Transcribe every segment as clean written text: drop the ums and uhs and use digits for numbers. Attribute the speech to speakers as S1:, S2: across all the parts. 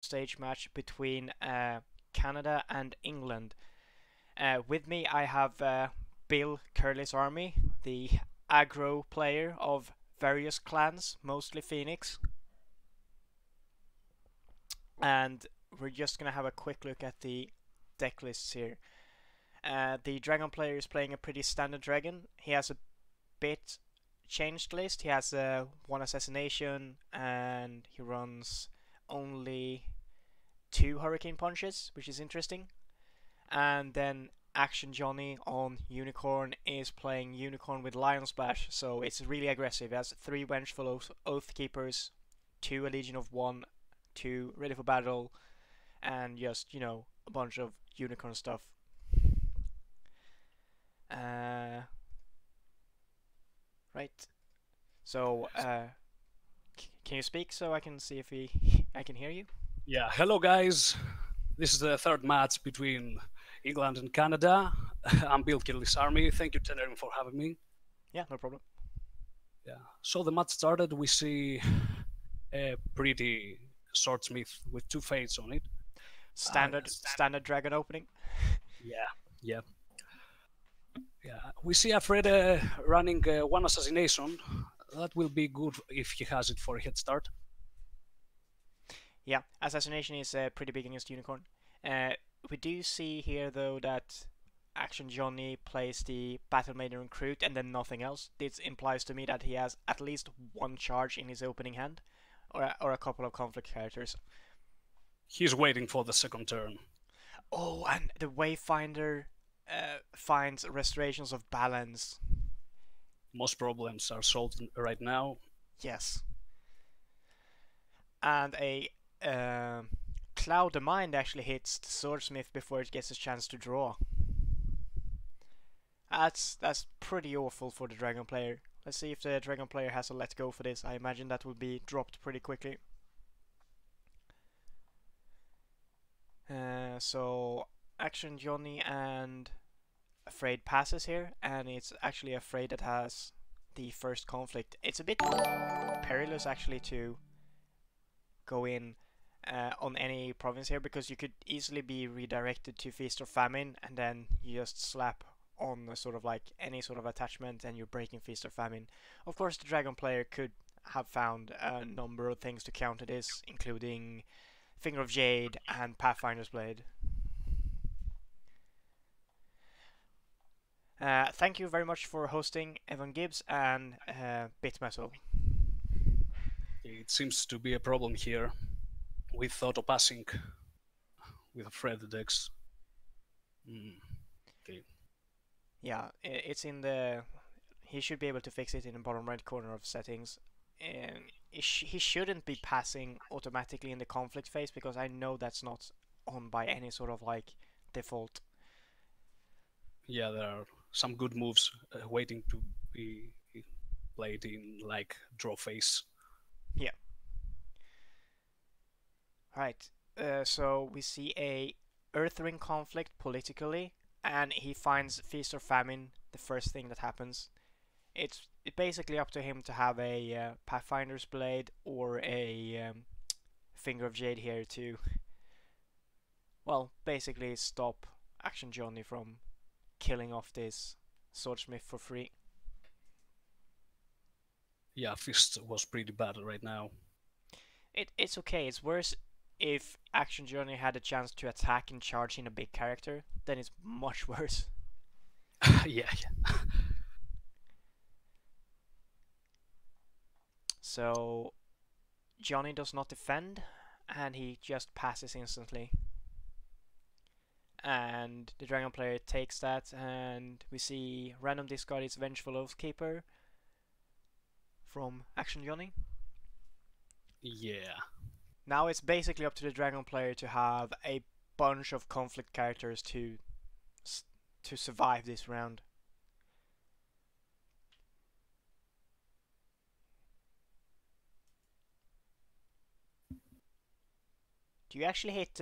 S1: stage match between Canada and England. With me, I have Bill Curly's Army, the aggro player of various clans, mostly Phoenix. And we're just gonna have a quick look at the deck lists here. The dragon player is playing a pretty standard dragon. He has a bit changed list. He has one assassination and he runs only 2 hurricane punches, which is interesting. And then Action Johnny on Unicorn is playing Unicorn with Lion Splash, so it's really aggressive. He has 3 Vengeful Oath Keepers, 2 A Legion of 1, 2 Ready for Battle, and just, a bunch of Unicorn stuff. Right. So, can you speak so I can see if I can hear you?
S2: Yeah, hello guys. This is the third match between England and Canada. I'm Bill Curly's Army. Thank you, Tenerim, for having me.
S1: Yeah, no problem.
S2: Yeah. So the match started. We see a pretty swordsmith with 2 fates on it.
S1: Standard dragon opening.
S2: Yeah. We see AFrede running 1 assassination. That will be good if he has it for a head start.
S1: Yeah, assassination is pretty big against Unicorn. We do see here though that Action Johnny plays the Battle Maiden Recruit and then nothing else. This implies to me that he has at least 1 charge in his opening hand, or a couple of conflict characters.
S2: He's waiting for the second turn.
S1: Oh, and the Wayfinder finds restorations of balance.
S2: Most problems are solved right now.
S1: Yes. And a Cloud the Mind actually hits the Swordsmith before it gets a chance to draw. That's pretty awful for the Dragon player. Let's see if the Dragon player has a let go for this. I imagine that would be dropped pretty quickly. So Action Johnny and AFrede passes here, and it's actually AFrede that has the first conflict. It's a bit perilous actually to go in on any province here, because you could easily be redirected to Feast or Famine, and then you just slap on a sort of like any sort of attachment and you're breaking Feast or Famine. Of course, the Dragon player could have found a number of things to counter this, including Finger of Jade and Pathfinder's Blade. Thank you very much for hosting, Evan Gibbs and Bitmetal.
S2: It seems to be a problem here with auto passing with AFrede decks. Okay.
S1: Yeah, it's in the... He should be able to fix it in the bottom right corner of settings. He shouldn't be passing automatically in the conflict phase, because I know that's not on by any sort of like default.
S2: Yeah, there are some good moves waiting to be played in like draw phase.
S1: Yeah. Right. So we see a Earthring conflict politically, and he finds Feast or Famine the first thing that happens. It's basically up to him to have a Pathfinder's Blade or a Finger of Jade here to, well, basically stop Action Johnny from killing off this Swordsmith for free.
S2: Yeah, Fist was pretty bad right now.
S1: It's okay. It's worse if Action Johnny had a chance to attack and charge in a big character. Then it's much worse.
S2: Yeah.
S1: So Johnny does not defend, and he just passes instantly. And the Dragon player takes that, and we see random discard its Vengeful Oathkeeper from Action Johnny.
S2: Yeah.
S1: Now it's basically up to the Dragon player to have a bunch of conflict characters to survive this round. Do you actually hit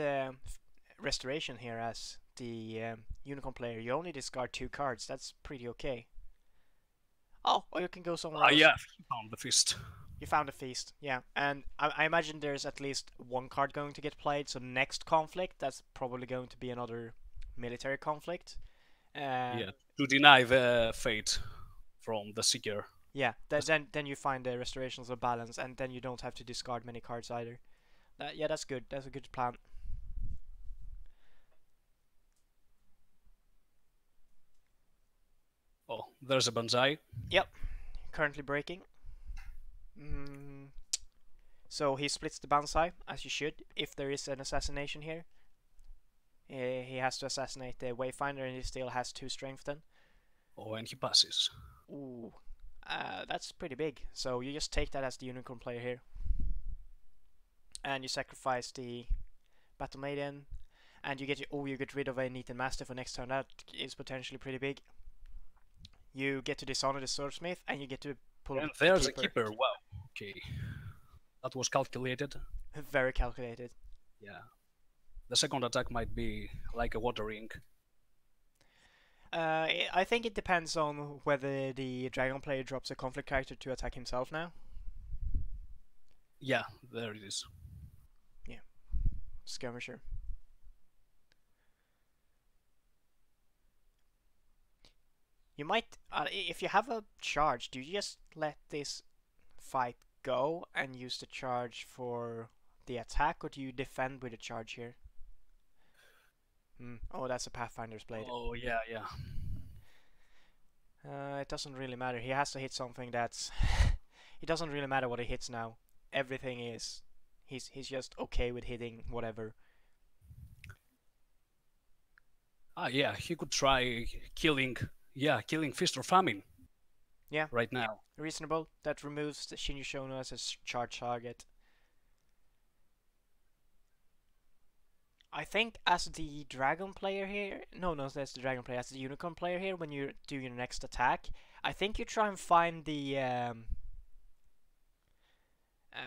S1: Restoration here as the Unicorn player? You only discard 2 cards. That's pretty okay. Oh, or you can go somewhere else.
S2: Yeah, found the Fist.
S1: You found a feast, yeah. And I imagine there's at least one card going to get played, so next conflict, that's probably going to be another military conflict.
S2: Yeah, to deny the fate from the Seeker.
S1: Yeah, then you find the restorations of balance, and then you don't have to discard many cards either. Yeah, that's good. That's a good plan.
S2: Oh, there's a Banzai.
S1: Yep, currently breaking. So he splits the Banzai, as you should, if there is an assassination here. He has to assassinate the Wayfinder, and he still has 2 strength then.
S2: Oh, and he passes.
S1: Ooh, that's pretty big. So you just take that as the Unicorn player here. And you sacrifice the Battle Maiden, and you get you get rid of a Neat and Master for next turn. That is potentially pretty big. You get to dishonor the Swordsmith, and you get to pull.
S2: And there's a keeper. Wow. Okay, that was calculated.
S1: Very calculated.
S2: Yeah. The second attack might be like a water ring.
S1: I think it depends on whether the Dragon player drops a conflict character to attack himself now.
S2: Yeah, there it is.
S1: Yeah, Skirmisher. You might, if you have a charge, do you just let this fight go and use the charge for the attack, or do you defend with a charge here? Oh, that's a Pathfinder's Blade.
S2: Oh, yeah, yeah.
S1: It doesn't really matter. He has to hit something that's... It doesn't really matter what he hits now. Everything is... He's just okay with hitting whatever.
S2: Yeah, he could try killing Fist or Famine.
S1: Yeah.
S2: Right now.
S1: Reasonable. That removes the Shinju Shono as a charge target. I think as the Dragon player here... No, that's the Dragon player. As the Unicorn player here, when you do your next attack, I think you try and find the...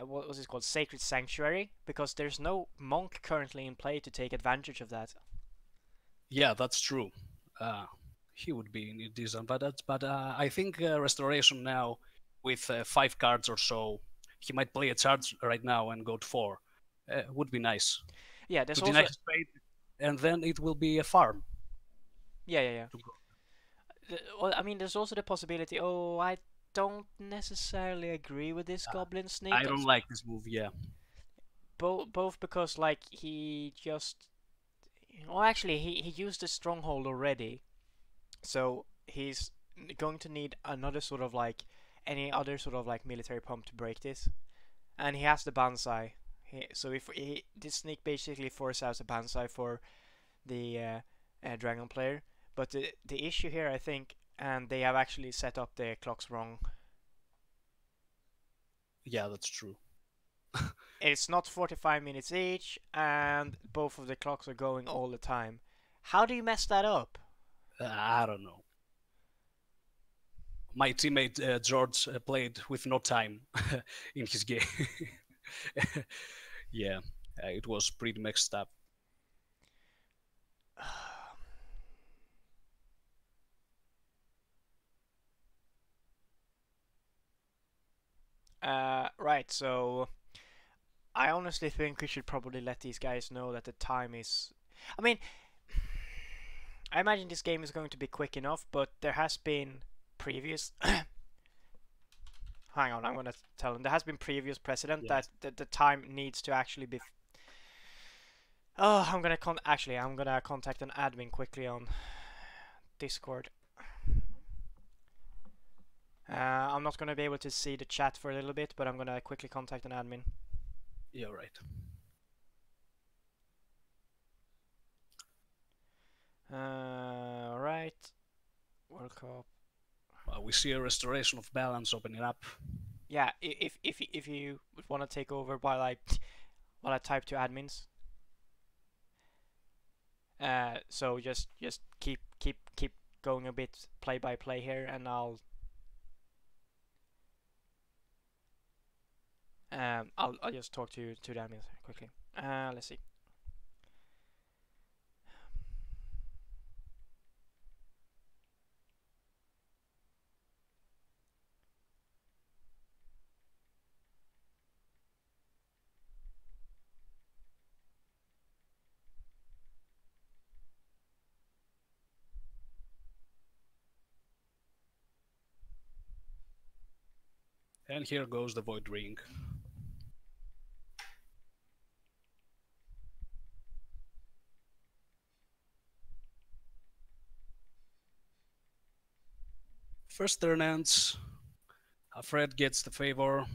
S1: what was it called? Sacred Sanctuary, because there's no monk currently in play to take advantage of that.
S2: Yeah, that's true. He would be in a disadvantage, but I think Restoration now, with 5 cards or so, he might play a charge right now and go to 4. Would be nice.
S1: Yeah, there's
S2: to
S1: also...
S2: deny his fate, and then it will be a farm.
S1: Yeah. Well, I mean, there's also the possibility... Oh, I don't necessarily agree with this Goblin Sneak.
S2: I don't like this move, yeah.
S1: Both because, like, he just... Well, actually, he used a Stronghold already. So, he's going to need another sort of, like... Any other sort of, like, military pump to break this. And he has the Banzai. So if this sneak basically forces out a Banzai for the Dragon player, but the issue here, I think, and they have actually set up the clocks wrong.
S2: Yeah, that's true.
S1: It's not 45 minutes each, and both of the clocks are going all the time. How do you mess that up?
S2: I don't know. My teammate George played with no time in his game. Yeah, it was pretty mixed up.
S1: Right, so I honestly think we should probably let these guys know that the time is... I mean, I imagine this game is going to be quick enough, but there has been previous... Hang on, I'm gonna tell him. There has been previous precedent that the time needs to actually be... Oh, I'm gonna contact an admin quickly on Discord. I'm not gonna be able to see the chat for a little bit, but I'm gonna quickly contact an admin.
S2: Yeah, right.
S1: Right. World Cup.
S2: We see a restoration of balance opening up.
S1: Yeah, if you want to take over while I type to admins. So just keep going a bit play by play here, and I'll just talk to the admins quickly. Let's see.
S2: And here goes the Void Ring. First turn ends. AFrede gets the favor.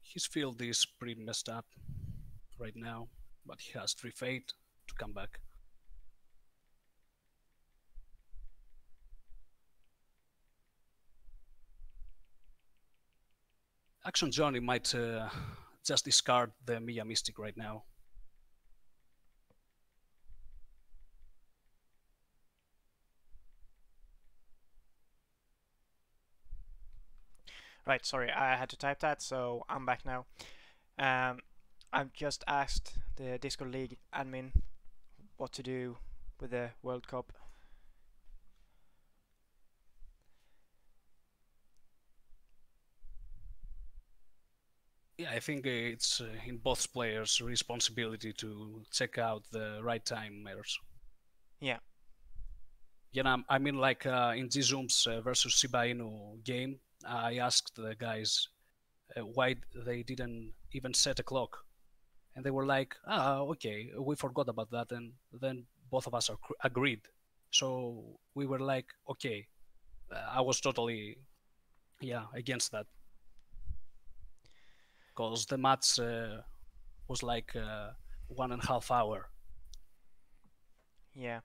S2: His field is pretty messed up right now, but he has 3 Fate to come back. Action Johnny might just discard the Mia Mystic right now.
S1: Right, sorry, I had to type that, so I'm back now. I've just asked the Discord League admin what to do with the World Cup.
S2: Yeah, I think it's in both players' responsibility to check out the right time matters.
S1: Yeah.
S2: Yeah, I mean, like in Zizum's versus Shiba Inu game, I asked the guys why they didn't even set a clock, and they were like, okay, we forgot about that, and then both of us agreed. So we were like, okay, I was totally, against that, because the match was like 1.5 hours.
S1: Yeah.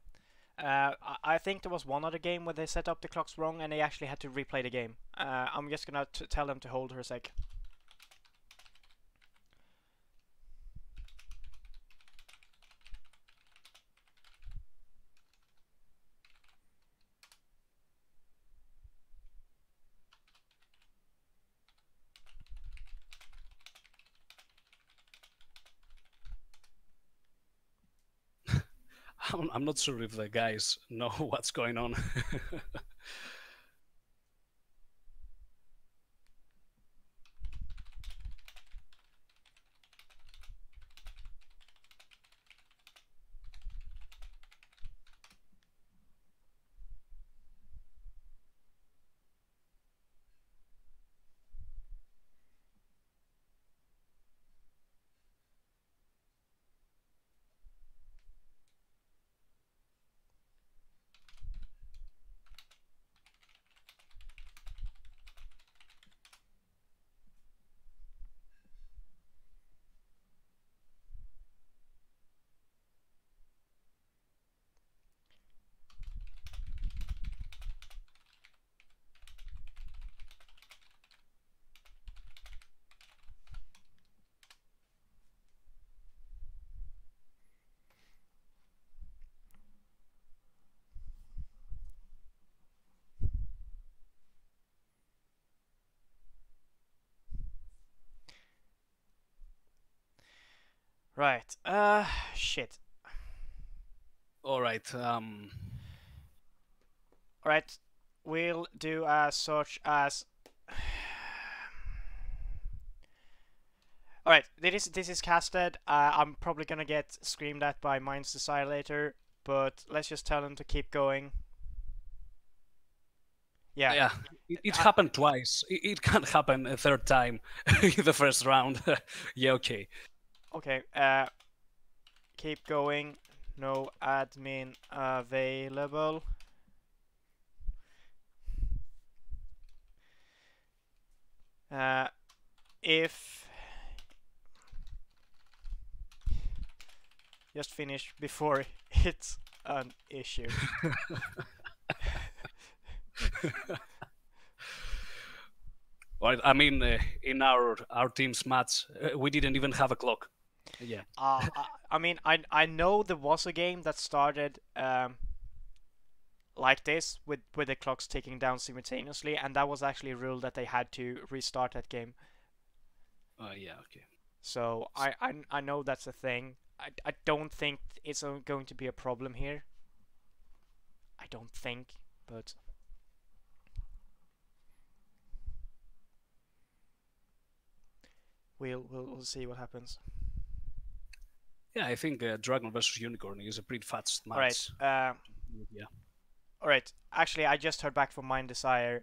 S1: I think there was one other game where they set up the clocks wrong and they actually had to replay the game. I'm just gonna tell them to hold for a sec.
S2: I'm not sure if the guys know what's going on.
S1: Right. Shit.
S2: All right.
S1: Alright. We'll do as such as. Alright, this is casted. I'm probably gonna get screamed at by Mind's Desire later, but let's just tell them to keep going. Yeah.
S2: Yeah, it happened twice. It can't happen a third time in the first round. Yeah, okay.
S1: Okay. Keep going. No admin available. If just finish before it's an issue.
S2: Well, I mean, in our team's match, we didn't even have a clock. Yeah.
S1: I mean, I know there was a game that started like this with the clocks ticking down simultaneously, and that was actually a rule that they had to restart that game.
S2: Yeah. Okay.
S1: So I know that's a thing. I don't think it's going to be a problem here. I don't think, but we'll see what happens.
S2: Yeah, I think Dragon versus Unicorn is a pretty fast match.
S1: All right.
S2: Yeah.
S1: Alright, actually, I just heard back from Mind Desire.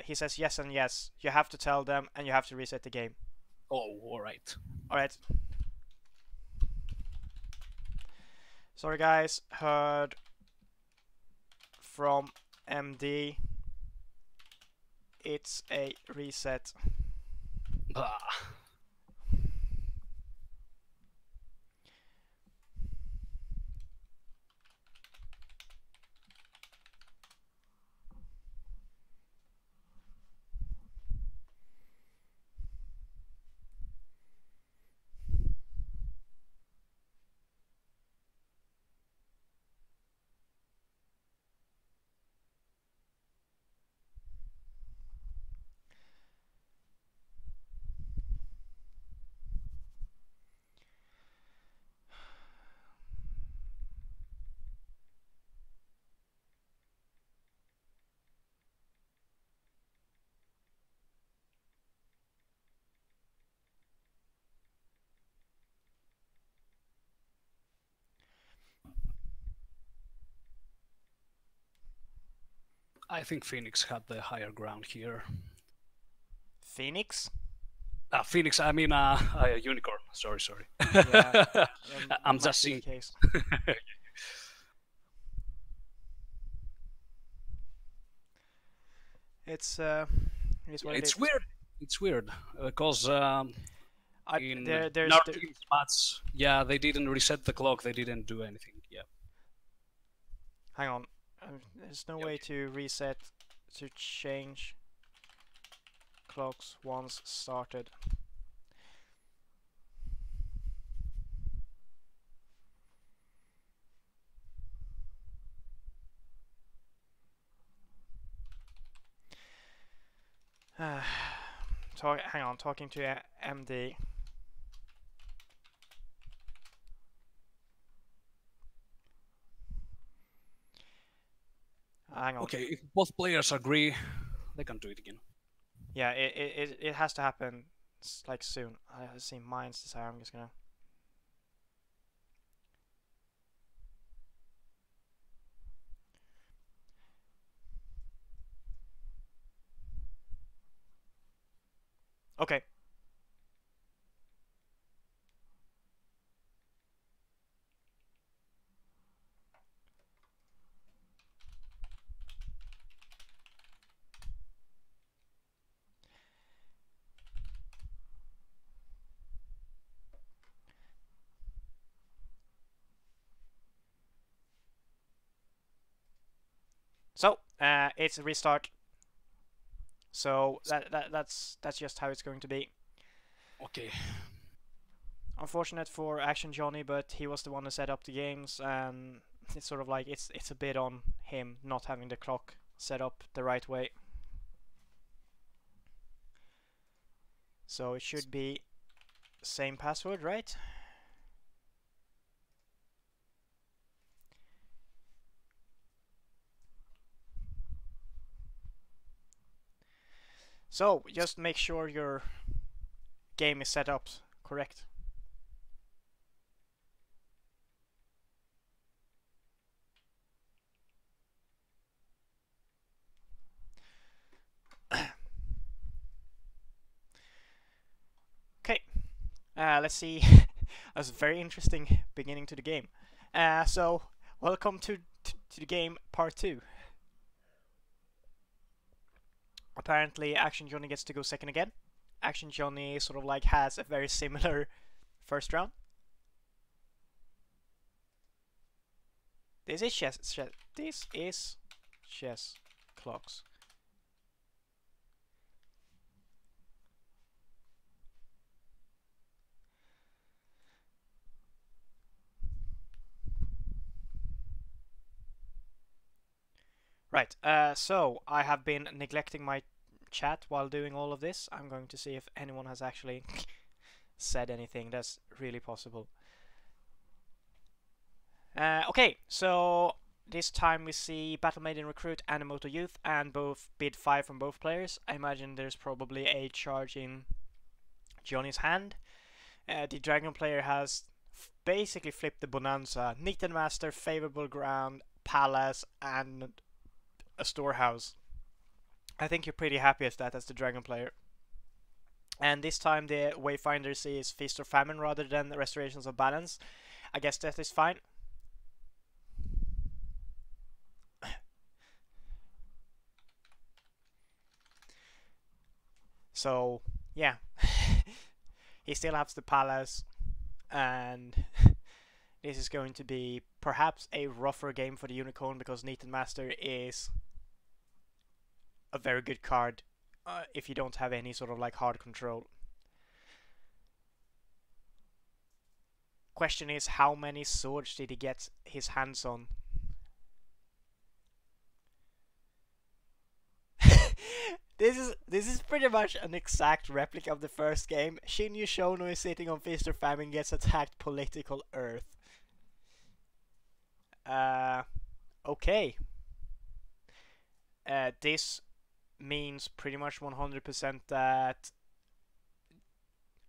S1: He says yes and yes. You have to tell them, and you have to reset the game.
S2: Oh, alright.
S1: Alright. Sorry, guys. Heard from MD. It's a reset.
S2: Bah. I think Phoenix had the higher ground here.
S1: Phoenix?
S2: Phoenix, I mean Unicorn. Sorry.
S1: Yeah,
S2: I'm just seeing.
S1: Case. It's what
S2: it's
S1: it
S2: weird. It's weird because in
S1: there's
S2: our team's match, yeah, they didn't reset the clock. They didn't do anything. Yeah.
S1: Hang on. There's no way to reset to change clocks once started. Hang on, talking to MD. Hang on.
S2: Okay, if both players agree, they can do it again.
S1: Yeah, it has to happen like soon. I see Mind's Desire. I'm just gonna. Okay. So it's a restart. So that's just how it's going to be.
S2: Okay.
S1: Unfortunate for Action Johnny, but he was the one who set up the games, and it's sort of like it's a bit on him not having the clock set up the right way. So it should be same password, right? So just make sure your game is set up correct. Okay, let's see. That was a very interesting beginning to the game. So welcome to the game part 2. Apparently Action Johnny gets to go second again. Action Johnny sort of like has a very similar first round. This is chess. This is chess clocks. Right, so I have been neglecting my chat while doing all of this. I'm going to see if anyone has actually said anything. That's really possible. Okay, so this time we see Battle Maiden Recruit and Emoto Youth, and both bid 5 from both players. I imagine there's probably a charge in Johnny's hand. The Dragon player has basically flipped the Bonanza. Knitted Master, Favorable Ground, Palace, and a storehouse. I think you're pretty happy at that as the dragon player. And this time the Wayfinder sees Feast or Famine rather than Restorations of Balance. I guess that is fine. So, yeah. He still has the Palace, and this is going to be perhaps a rougher game for the Unicorn because Neaten Master is a very good card if you don't have any sort of like hard control. Question is, how many swords did he get his hands on? This is pretty much an exact replica of the first game. Shinyu Shono is sitting on Feast or Famine, gets attacked political earth. Okay. This means pretty much 100% that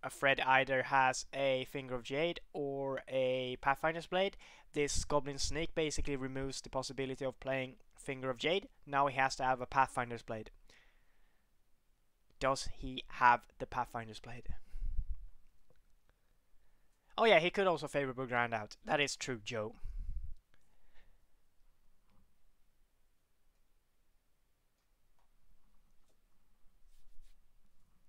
S1: AFrede either has a Finger of Jade or a Pathfinder's Blade. This Goblin Sneak basically removes the possibility of playing Finger of Jade. Now he has to have a Pathfinder's Blade. Does he have the Pathfinder's Blade? Oh yeah, he could also favorable ground out. That is true, Joe.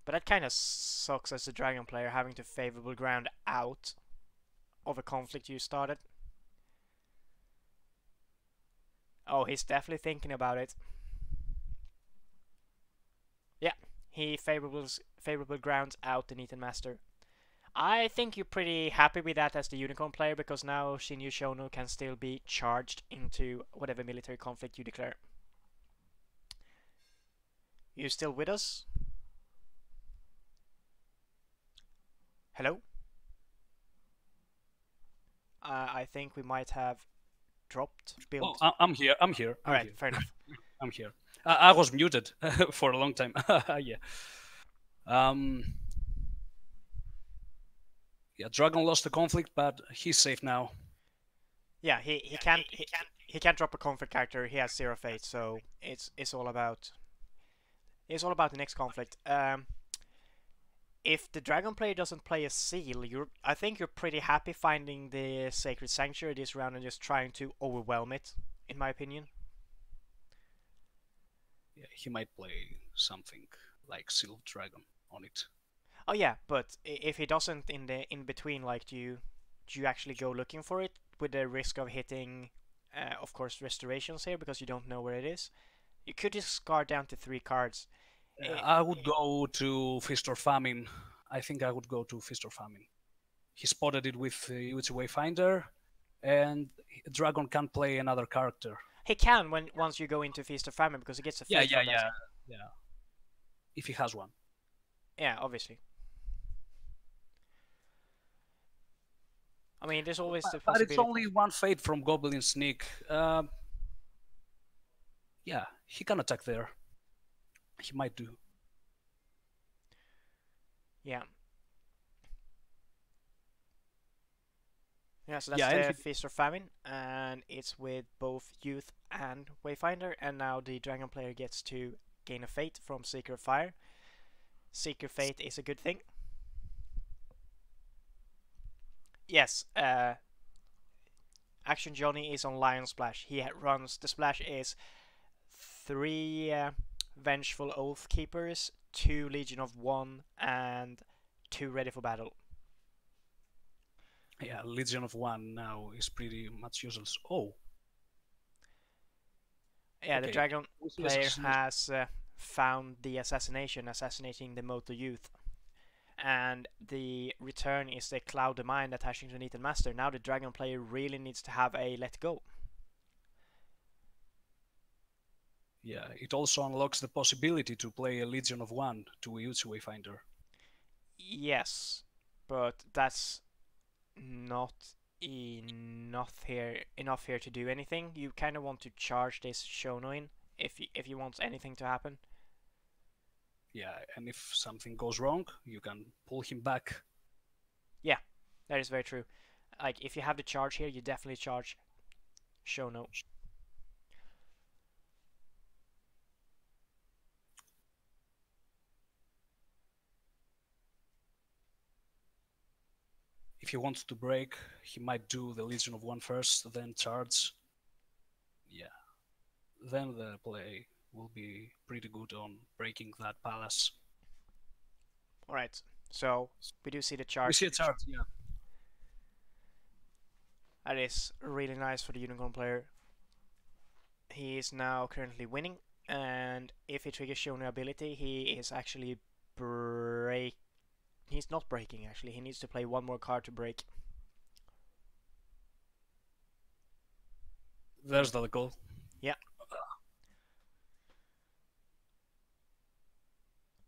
S1: But that kind of sucks as a dragon player, having to favorable ground out of a conflict you started. Oh, he's definitely thinking about it. Yeah, he favorable grounds out the Neaten Master. I think you're pretty happy with that as the Unicorn player, because now Shinyu Shono can still be charged into whatever military conflict you declare. You still with us? Hello? I think we might have dropped build.
S2: Oh, I'm here.
S1: Alright, fair enough.
S2: I'm here. I was muted for a long time. Yeah. Yeah, Dragon lost the conflict, but he's safe now.
S1: Yeah, he can't drop a conflict character. He has 0 fate, so it's all about the next conflict. If the dragon player doesn't play a seal, I think you're pretty happy finding the Sacred Sanctuary this round and just trying to overwhelm it, in my opinion.
S2: Yeah, he might play something like Sealed Dragon on it.
S1: Oh yeah, but if he doesn't in between, like, do you actually go looking for it with the risk of hitting, of course, restorations here because you don't know where it is? You could discard down to 3 cards.
S2: I would go to Feast or Famine. I think I would go to Feast or Famine. He spotted it with Yuchi Wayfinder, and Dragon can't play another character.
S1: He can once you go into Feast or Famine because he gets a fate from that.
S2: Yeah. If he has one.
S1: Yeah, obviously. I mean, there's always the possibility.
S2: But it's only 1 fate from Goblin Sneak. Yeah, he can attack there. He might do.
S1: Yeah. Yeah, so that's the Feast or Famine, and it's with both Youth and Wayfinder, and now the Dragon player gets to gain a fate from Seeker of Fire. Seeker Fate is a good thing. Yes, Action Johnny is on Lion Splash. He runs, the splash is 3 Vengeful Oath Keepers, 2 Legion of 1, and 2 Ready for Battle.
S2: Yeah, Legion of 1 now is pretty much useless. Oh.
S1: Yeah, okay. The Dragon player has found the assassinating the Moto Youth. And the return is the Cloud of Mind attaching to Neaten Master. Now the Dragon player really needs to have a let go.
S2: Yeah, it also unlocks the possibility to play a Legion of 1 to a Yuchi Wayfinder.
S1: Yes, but that's not enough here to do anything. You kind of want to charge this Shono in if you want anything to happen.
S2: Yeah, and if something goes wrong, you can pull him back.
S1: Yeah, that is very true. Like, if you have the charge here, you definitely charge Shono.
S2: if he wants to break, he might do the Legion of One first, then charge. Yeah, then the play will be pretty good on breaking that palace.
S1: Alright, so we do see the charge.
S2: We see a charge, yeah.
S1: That is really nice for the Unicorn player. He is now currently winning, and if he triggers Shono ability, he is actually break. He's not breaking actually. He needs to play one more card to break.
S2: There's the goal.
S1: Yeah.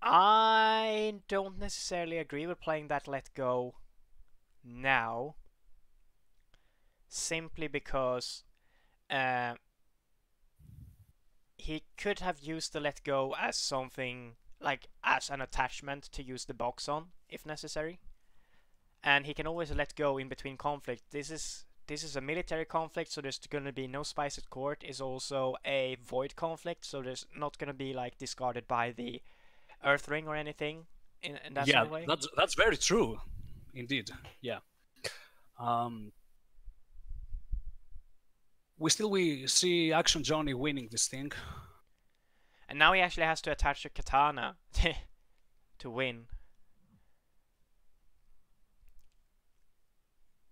S1: I don't necessarily agree with playing that let go now, simply because he could have used the let go as something like as an attachment to use the box on if necessary, and he can always let go in between conflict. This is a military conflict, so there's going to be no spice at court. Is also a void conflict, so there's not going to be like discarded by the Earth Ring or anything in that sort of way.
S2: That's very true, indeed. Yeah. We see Action Johnny winning this thing.
S1: And now he actually has to attach a katana to win.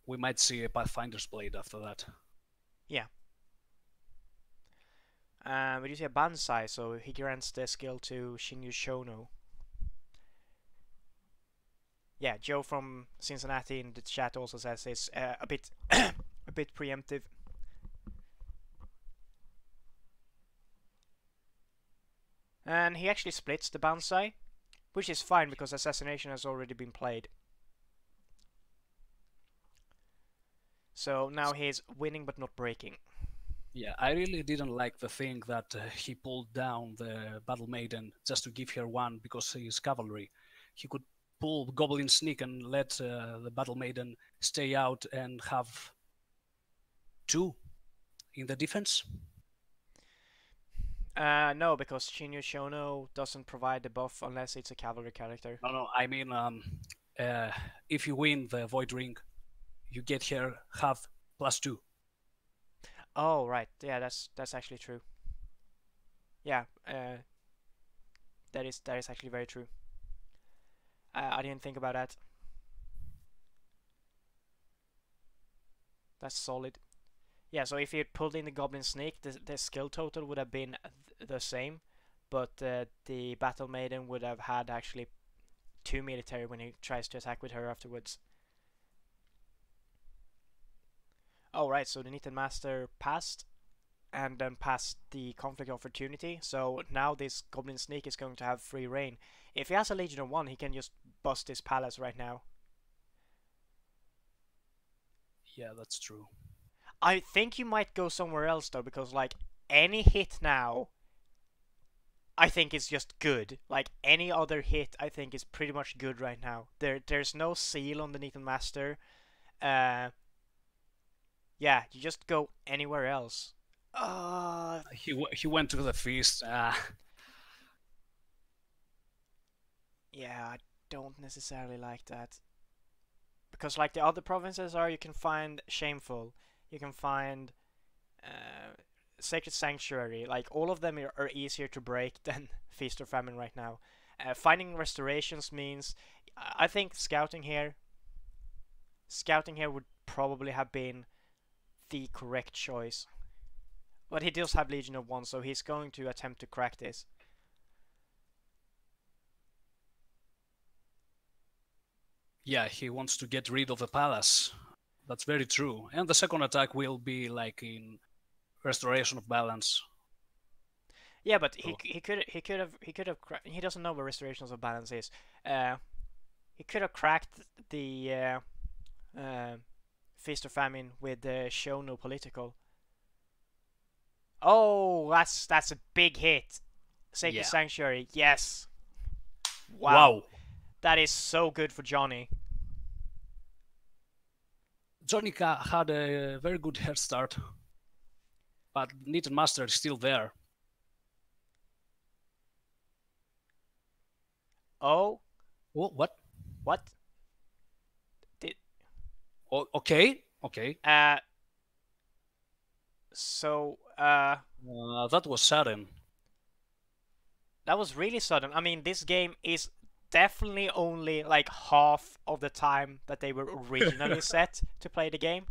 S2: We might see a Pathfinder's Blade after that.
S1: Yeah. We do see a Banzai, so he grants the skill to Shinyu Shono. Yeah, Joe from Cincinnati in the chat also says it's a bit a bit preemptive. And he actually splits the Banzai, which is fine because Assassination has already been played. So now he's winning but not breaking.
S2: Yeah, I really didn't like the thing that he pulled down the Battle Maiden just to give her one because he's cavalry. He could pull Goblin Sneak and let the Battle Maiden stay out and have 2 in the defense.
S1: No, because Shinyu Shono doesn't provide the buff unless it's a cavalry character.
S2: No, I mean, if you win the Void Ring, you get here have +2.
S1: Oh, right. Yeah, that's actually true. Yeah, that is actually very true. I didn't think about that. That's solid. Yeah, so if he had pulled in the Goblin Snake, the skill total would have been the same, but the Battle Maiden would have had actually 2 military when he tries to attack with her afterwards. Oh, right, so the Knitted Master passed, and then passed the Conflict Opportunity, so now this Goblin Sneak is going to have free reign. If he has a Legion of One, he can just bust his palace right now.
S2: Yeah, that's true.
S1: I think you might go somewhere else though, because like any hit now, I think is just good. Like any other hit, I think is pretty much good right now. There's no seal on the Knitted Master. Yeah, you just go anywhere else.
S2: He went to the feast.
S1: Yeah, I don't necessarily like that. Because like the other provinces are, you can find Shameful, you can find Sacred Sanctuary. Like all of them are easier to break than Feast or Famine right now. Finding restorations means I think scouting here would probably have been the correct choice. But he does have Legion of One, so he's going to attempt to crack this.
S2: Yeah, he wants to get rid of the palace. That's very true. And the second attack will be like in Restoration of Balance.
S1: Yeah, but he could have he doesn't know what Restorations of Balance is. He could have cracked the Feast or Famine with Show No Political. Oh, that's a big hit. Sacred Sanctuary, yes. Wow. That is so good for Johnny.
S2: Johnny had a very good head start, but Knitted Master is still there.
S1: Oh.
S2: What?
S1: What?
S2: Okay, okay.
S1: So
S2: That was sudden.
S1: that was really sudden. I mean, this game is definitely only like half of the time that they were originally set to play the game.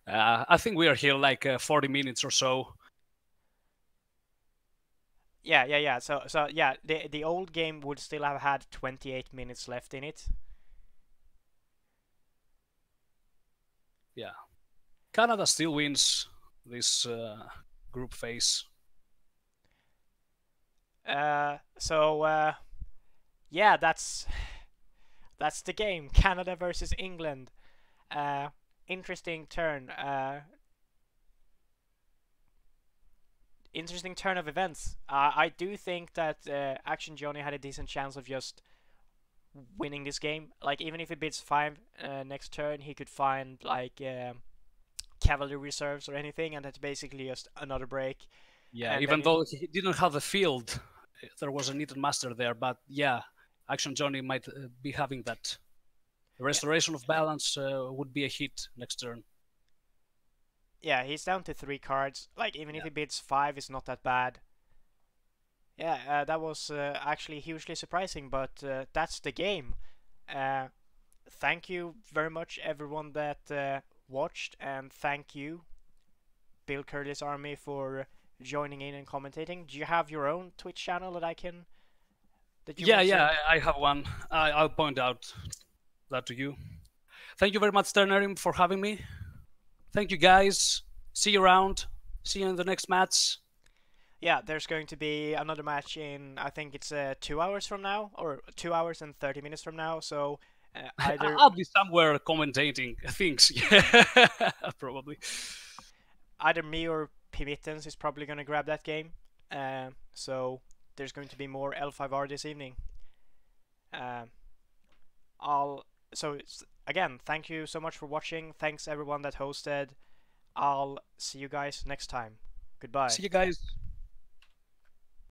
S2: I think we are here like 40 minutes or so.
S1: Yeah. So yeah, the old game would still have had 28 minutes left in it.
S2: Yeah. Canada still wins this group phase.
S1: Yeah, that's the game. Canada versus England. Interesting turn. Interesting turn of events. I do think that Action Johnny had a decent chance of just winning this game. Like, even if he bids 5 next turn, he could find like cavalry reserves or anything, and that's basically just another break.
S2: Yeah,
S1: And
S2: even
S1: then
S2: though he didn't have the field, there was a needed master there. But yeah, Action Johnny might be having that. The restoration of balance would be a hit next turn.
S1: yeah, he's down to 3 cards. Like, even if he bids 5, it's not that bad. Yeah, that was actually hugely surprising, but that's the game. Thank you very much, everyone that watched, and thank you, Bill Curtis Army, for joining in and commentating. Do you have your own Twitch channel that I can? That you
S2: Yeah, I have one. I'll point out that to you. Thank you very much, Tenerim, for having me. Thank you, guys. See you around. See you in the next match.
S1: Yeah, there's going to be another match in, I think it's 2 hours from now, or 2 hours and 30 minutes from now. So either
S2: I'll be somewhere commentating things. Probably.
S1: either me or Pimittens is probably going to grab that game. So there's going to be more L5R this evening. Again, thank you so much for watching. Thanks everyone that hosted. I'll see you guys next time. Goodbye.
S2: See you guys.